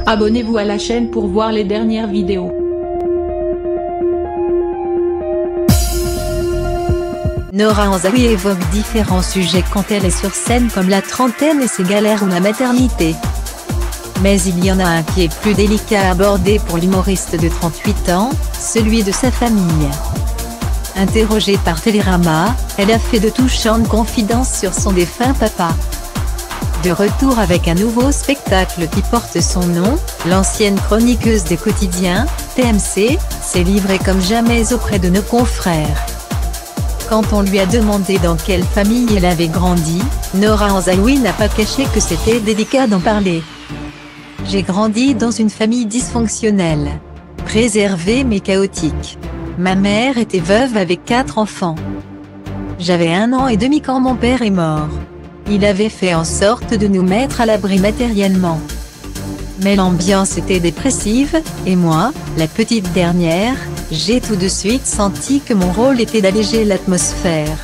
Abonnez-vous à la chaîne pour voir les dernières vidéos. Nora Anzaoui évoque différents sujets quand elle est sur scène comme la trentaine et ses galères ou la maternité. Mais il y en a un qui est plus délicat à aborder pour l'humoriste de 38 ans, celui de sa famille. Interrogée par Télérama, elle a fait de touchantes confidences sur son défunt papa. De retour avec un nouveau spectacle qui porte son nom, l'ancienne chroniqueuse des quotidiens, TMC, s'est livrée comme jamais auprès de nos confrères. Quand on lui a demandé dans quelle famille elle avait grandi, Nora Anzaoui n'a pas caché que c'était délicat d'en parler. « J'ai grandi dans une famille dysfonctionnelle, préservée mais chaotique. Ma mère était veuve avec 4 enfants. J'avais 1 an et demi quand mon père est mort. Il avait fait en sorte de nous mettre à l'abri matériellement. Mais l'ambiance était dépressive, et moi, la petite dernière, j'ai tout de suite senti que mon rôle était d'alléger l'atmosphère.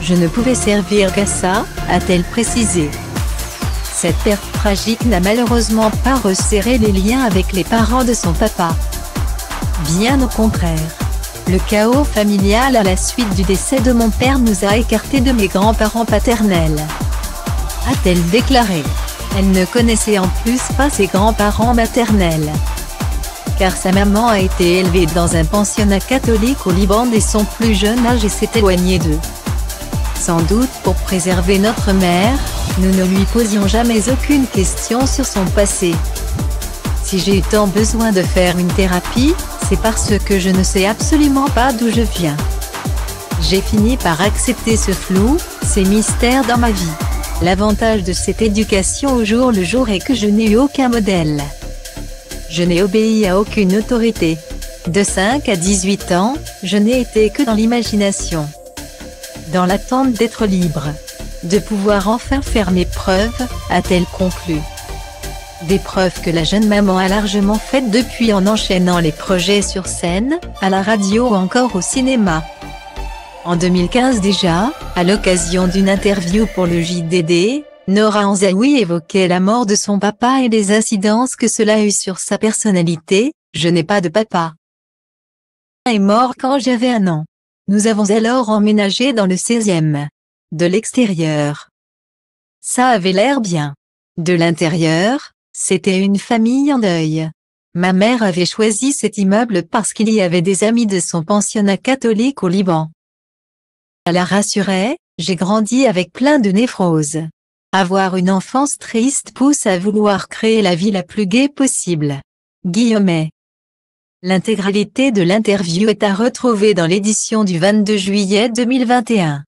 Je ne pouvais servir qu'à ça, a-t-elle précisé. Cette perte tragique n'a malheureusement pas resserré les liens avec les parents de son papa. Bien au contraire. Le chaos familial à la suite du décès de mon père nous a écartés de mes grands-parents paternels, a-t-elle déclaré. Elle ne connaissait en plus pas ses grands-parents maternels, car sa maman a été élevée dans un pensionnat catholique au Liban dès son plus jeune âge et s'est éloignée d'eux. Sans doute pour préserver notre mère, nous ne lui posions jamais aucune question sur son passé. Si j'ai eu tant besoin de faire une thérapie, c'est parce que je ne sais absolument pas d'où je viens. J'ai fini par accepter ce flou, ces mystères dans ma vie. L'avantage de cette éducation au jour le jour est que je n'ai eu aucun modèle. Je n'ai obéi à aucune autorité. De 5 à 18 ans, je n'ai été que dans l'imagination. Dans l'attente d'être libre. De pouvoir enfin faire mes preuves, a-t-elle conclu. Des preuves que la jeune maman a largement faites depuis en enchaînant les projets sur scène, à la radio ou encore au cinéma. En 2015 déjà, à l'occasion d'une interview pour le JDD, Nora Anzaoui évoquait la mort de son papa et les incidences que cela a eu sur sa personnalité. « Je n'ai pas de papa. Il est mort quand j'avais 1 an. Nous avons alors emménagé dans le 16e. De l'extérieur, ça avait l'air bien. De l'intérieur, c'était une famille en deuil. Ma mère avait choisi cet immeuble parce qu'il y avait des amis de son pensionnat catholique au Liban. Elle la rassurait, j'ai grandi avec plein de névroses. Avoir une enfance triste pousse à vouloir créer la vie la plus gaie possible. » Guillemets. L'intégralité de l'interview est à retrouver dans l'édition du 22 juillet 2021.